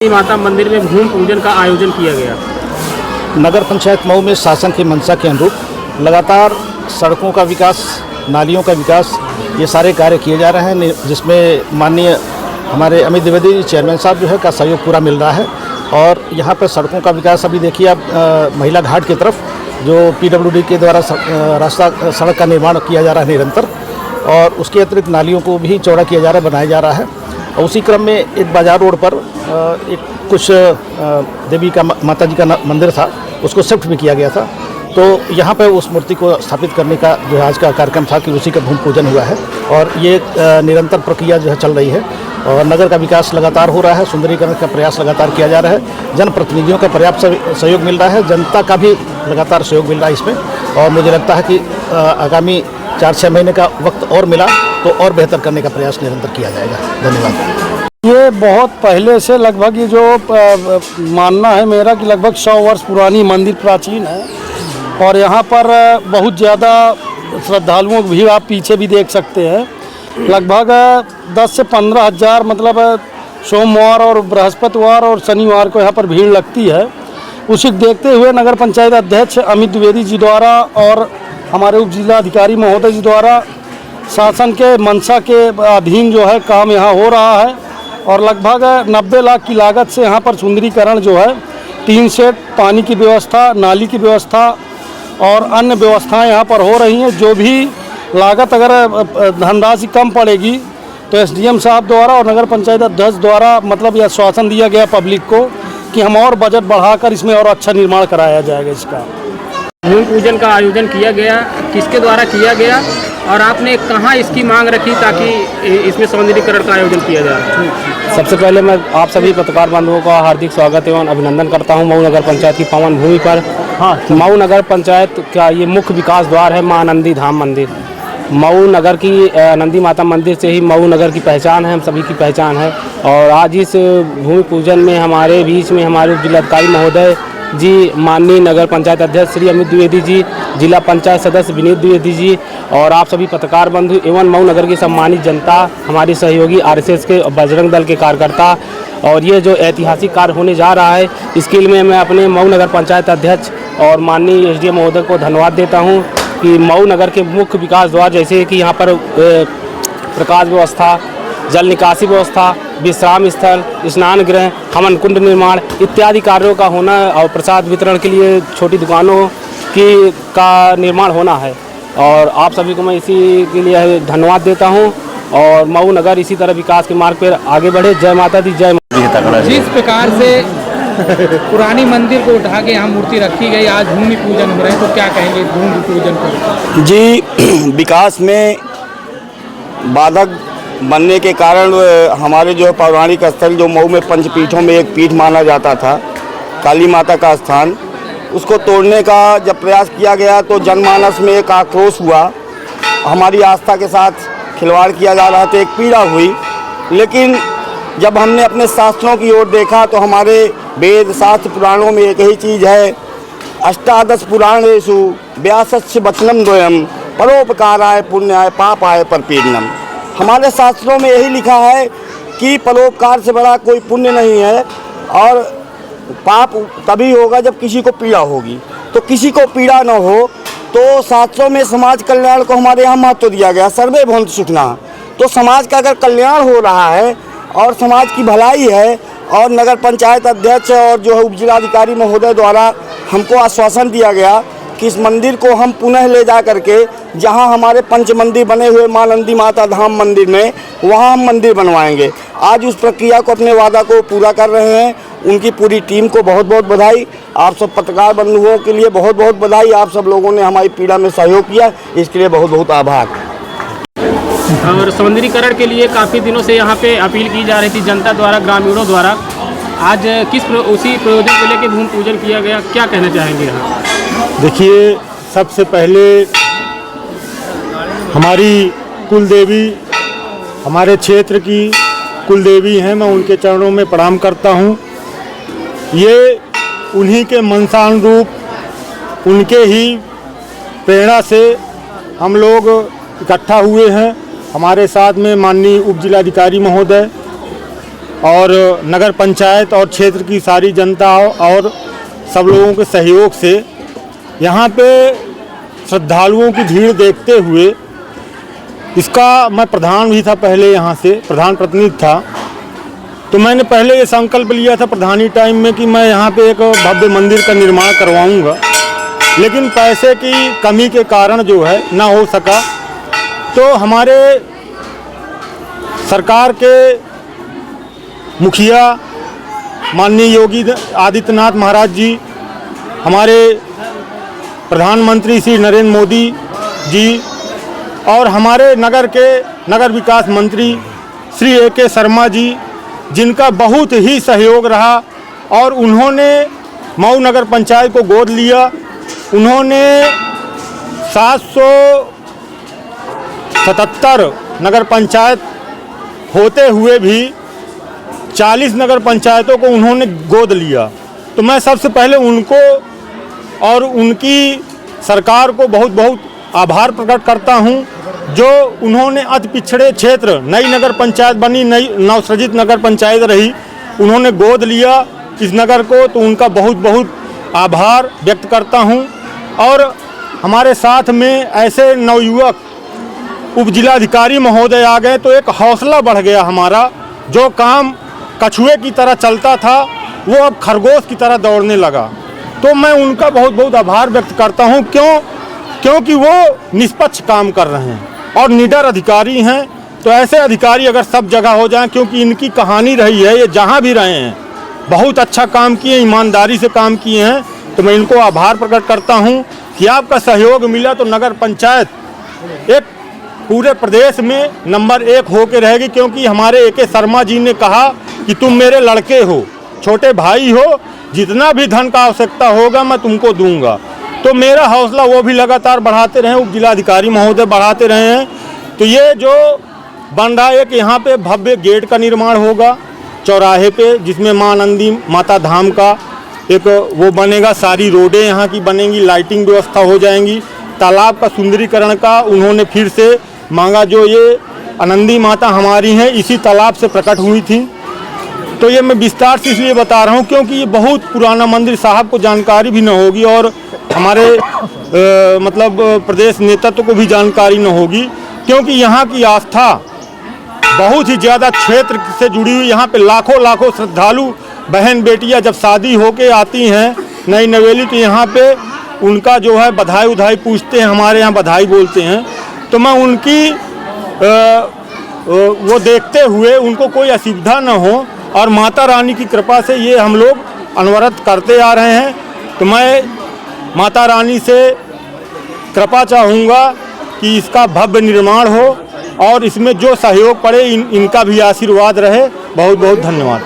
माता मंदिर में भूमि पूजन का आयोजन किया गया। नगर पंचायत मऊ में शासन की मंशा के अनुरूप लगातार सड़कों का विकास, नालियों का विकास, ये सारे कार्य किए जा रहे हैं, जिसमें माननीय हमारे अमित द्विवेदी जी चेयरमैन साहब जो है का सहयोग पूरा मिल रहा है। और यहाँ पर सड़कों का विकास अभी देखिए आप महिला घाट की तरफ जो PWD के द्वारा सड़क का निर्माण किया जा रहा है निरंतर, और उसके अतिरिक्त नालियों को भी चौड़ा किया जा रहा है, बनाया जा रहा है। और उसी क्रम में एक बाजार रोड पर एक कुछ देवी का माता जी का मंदिर था, उसको शिफ्ट भी किया गया था। तो यहाँ पर उस मूर्ति को स्थापित करने का जो है आज का कार्यक्रम था कि उसी का भूमि पूजन हुआ है, और ये निरंतर प्रक्रिया जो है चल रही है। और नगर का विकास लगातार हो रहा है, सुंदरीकरण का प्रयास लगातार किया जा रहा है, जनप्रतिनिधियों का पर्याप्त सहयोग मिल रहा है, जनता का भी लगातार सहयोग मिल रहा है इसमें। और मुझे लगता है कि आगामी 4-6 महीने का वक्त और मिला तो और बेहतर करने का प्रयास निरंतर किया जाएगा। धन्यवाद। ये बहुत पहले से लगभग ये जो मानना है मेरा कि लगभग 100 वर्ष पुरानी मंदिर प्राचीन है, और यहाँ पर बहुत ज़्यादा श्रद्धालुओं की भीड़ आप पीछे भी देख सकते हैं। लगभग 10 से 15 हज़ार मतलब सोमवार और बृहस्पतिवार और शनिवार को यहाँ पर भीड़ लगती है। उसे देखते हुए नगर पंचायत अध्यक्ष अमित द्विवेदी जी द्वारा और हमारे उप जिलाधिकारी महोदय जी द्वारा शासन के मंशा के अधीन जो है काम यहाँ हो रहा है, और लगभग 90 लाख की लागत से यहाँ पर सुंदरीकरण जो है 3 सेट, पानी की व्यवस्था, नाली की व्यवस्था और अन्य व्यवस्थाएं यहाँ पर हो रही हैं। जो भी लागत अगर धनराशि कम पड़ेगी तो SDM साहब द्वारा और नगर पंचायत अध्यक्ष द्वारा मतलब यह आश्वासन दिया गया पब्लिक को कि हम और बजट बढ़ाकर इसमें और अच्छा निर्माण कराया जाएगा। इसका भूमि पूजन का आयोजन किया गया, किसके द्वारा किया गया और आपने कहाँ इसकी मांग रखी ताकि इसमें सौंदर्यीकरण का आयोजन किया जाए? सबसे पहले मैं आप सभी पत्रकार बंधुओं का हार्दिक स्वागत एवं अभिनंदन करता हूं मऊ नगर पंचायत की पावन भूमि पर। मऊ नगर पंचायत का ये मुख्य विकास द्वार है मां नंदी धाम मंदिर। मऊ नगर की नंदी माता मंदिर से ही मऊ नगर की पहचान है, हम सभी की पहचान है। और आज इस भूमि पूजन में हमारे बीच में हमारे जिलाधिकारी महोदय जी, माननीय नगर पंचायत अध्यक्ष श्री अमित द्विवेदी जी, जिला पंचायत सदस्य विनीत द्विवेदी जी और आप सभी पत्रकार बंधु एवं मऊ नगर की सम्मानित जनता, हमारी सहयोगी RSS के बजरंग दल के कार्यकर्ता, और ये जो ऐतिहासिक कार्य होने जा रहा है इसके लिए मैं अपने मऊ नगर पंचायत अध्यक्ष और माननीय SDM महोदय को धन्यवाद देता हूँ कि मऊ नगर के मुख्य विकास द्वार जैसे कि यहाँ पर प्रकाश व्यवस्था, जल निकासी व्यवस्था, विश्राम स्थल, स्नान गृह, हवन कुंड निर्माण इत्यादि कार्यों का होना और प्रसाद वितरण के लिए छोटी दुकानों का निर्माण होना है। और आप सभी को मैं इसी के लिए धन्यवाद देता हूं, और मऊ नगर इसी तरह विकास के मार्ग पर आगे बढ़े। जय माता दी, जय माता दी। जिस प्रकार से पुरानी मंदिर को उठा के यहाँ मूर्ति रखी गई, आज भूमि पूजन हो रहे हैं, तो क्या कहेंगे भूमि पूजन पर? जी, विकास में बाधक बनने के कारण हमारे जो पौराणिक स्थल जो मऊ में पंचपीठों में एक पीठ माना जाता था, काली माता का स्थान, उसको तोड़ने का जब प्रयास किया गया तो जनमानस में एक आक्रोश हुआ, हमारी आस्था के साथ खिलवाड़ किया जा रहा था, एक पीड़ा हुई। लेकिन जब हमने अपने शास्त्रों की ओर देखा तो हमारे वेद शास्त्र पुराणों में एक ही चीज़ है, अष्टादश पुराणेषु व्यासस्य वचनम द्वयम परोपकाराय पुण्याय पापाय परपीडनम। हमारे शास्त्रों में यही लिखा है कि परोपकार से बड़ा कोई पुण्य नहीं है, और पाप तभी होगा जब किसी को पीड़ा होगी। तो किसी को पीड़ा न हो तो शास्त्रों में समाज कल्याण को हमारे यहाँ महत्व दिया गया, सर्वे भवन्तु सुखिनः। तो समाज का अगर कल्याण हो रहा है और समाज की भलाई है, और नगर पंचायत अध्यक्ष और जो है उप जिलाधिकारी महोदय द्वारा हमको आश्वासन दिया गया कि इस मंदिर को हम पुनः ले जा करके जहां हमारे पंच मंदिर बने हुए मां नंदी माता धाम मंदिर में, वहां हम मंदिर बनवाएंगे। आज उस प्रक्रिया को, अपने वादा को पूरा कर रहे हैं। उनकी पूरी टीम को बहुत बहुत बधाई। आप सब पत्रकार बंधुओं के लिए बहुत बहुत बधाई। आप सब लोगों ने हमारी पीड़ा में सहयोग किया, इसके लिए बहुत बहुत आभार। और सौंदर्यीकरण के लिए काफ़ी दिनों से यहाँ पे अपील की जा रही थी जनता द्वारा, ग्रामीणों द्वारा। आज उसी प्रयोजन को लेकर भूमि पूजन किया गया, क्या कहना चाहेंगे यहाँ? देखिए, सबसे पहले हमारी कुल देवी, हमारे क्षेत्र की कुल देवी हैं, मैं उनके चरणों में प्रणाम करता हूँ। ये उन्हीं के मंशानुरूप, उनके ही प्रेरणा से हम लोग इकट्ठा हुए हैं। हमारे साथ में माननीय उप जिलाधिकारी महोदय, और नगर पंचायत और क्षेत्र की सारी जनता और सब लोगों के सहयोग से यहाँ पे श्रद्धालुओं की भीड़ देखते हुए, इसका मैं प्रधान भी था पहले, यहाँ से प्रधान प्रतिनिधि था, तो मैंने पहले ये संकल्प लिया था प्रधानी टाइम में कि मैं यहाँ पे एक भव्य मंदिर का निर्माण करवाऊँगा, लेकिन पैसे की कमी के कारण जो है ना हो सका। तो हमारे सरकार के मुखिया माननीय योगी आदित्यनाथ महाराज जी, हमारे प्रधानमंत्री श्री नरेंद्र मोदी जी और हमारे नगर के नगर विकास मंत्री श्री A.K. शर्मा जी, जिनका बहुत ही सहयोग रहा और उन्होंने मऊ नगर पंचायत को गोद लिया। उन्होंने 777 नगर पंचायत होते हुए भी 40 नगर पंचायतों को उन्होंने गोद लिया। तो मैं सबसे पहले उनको और उनकी सरकार को बहुत बहुत आभार प्रकट करता हूं, जो उन्होंने अति पिछड़े क्षेत्र, नई नगर पंचायत बनी, नई नवसृजित नगर पंचायत रही, उन्होंने गोद लिया इस नगर को, तो उनका बहुत बहुत आभार व्यक्त करता हूं। और हमारे साथ में ऐसे नवयुवक उप जिलाधिकारी महोदय आ गए, तो एक हौसला बढ़ गया हमारा। जो काम कछुए की तरह चलता था वो अब खरगोश की तरह दौड़ने लगा। तो मैं उनका बहुत बहुत आभार व्यक्त करता हूं। क्योंकि वो निष्पक्ष काम कर रहे हैं और निडर अधिकारी हैं। तो ऐसे अधिकारी अगर सब जगह हो जाएं, क्योंकि इनकी कहानी रही है, ये जहां भी रहे हैं बहुत अच्छा काम किए, ईमानदारी से काम किए हैं, तो मैं इनको आभार प्रकट करता हूं कि आपका सहयोग मिला तो नगर पंचायत एक पूरे प्रदेश में नंबर 1 होके रहेगी। क्योंकि हमारे A.K. शर्मा जी ने कहा कि तुम मेरे लड़के हो, छोटे भाई हो, जितना भी धन का आवश्यकता होगा मैं तुमको दूंगा। तो मेरा हौसला वो भी लगातार बढ़ाते रहे, उप जिलाधिकारी महोदय बढ़ाते रहे हैं। तो ये जो बन रहा है कि यहाँ पे भव्य गेट का निर्माण होगा चौराहे पे, जिसमें माँ आनंदी माता धाम का एक वो बनेगा, सारी रोडें यहाँ की बनेंगी, लाइटिंग व्यवस्था हो जाएंगी। तालाब का सुंदरीकरण का उन्होंने फिर से मांगा, जो ये आनंदी माता हमारी हैं इसी तालाब से प्रकट हुई थी। तो ये मैं विस्तार से इसलिए बता रहा हूँ क्योंकि ये बहुत पुराना मंदिर, साहब को जानकारी भी न होगी और हमारे मतलब प्रदेश नेतृत्व को भी जानकारी न होगी, क्योंकि यहाँ की आस्था बहुत ही ज़्यादा क्षेत्र से जुड़ी हुई। यहाँ पे लाखों लाखों श्रद्धालु बहन बेटियाँ जब शादी होके आती हैं नई नवेली, तो यहाँ पे उनका जो है बधाई उधाई पूछते हैं, हमारे यहाँ बधाई बोलते हैं। तो मैं उनकी वो देखते हुए उनको कोई असुविधा न हो और माता रानी की कृपा से ये हम लोग अनवरत करते आ रहे हैं। तो मैं माता रानी से कृपा चाहूँगा कि इसका भव्य निर्माण हो और इसमें जो सहयोग पड़े इनका भी आशीर्वाद रहे। बहुत बहुत धन्यवाद।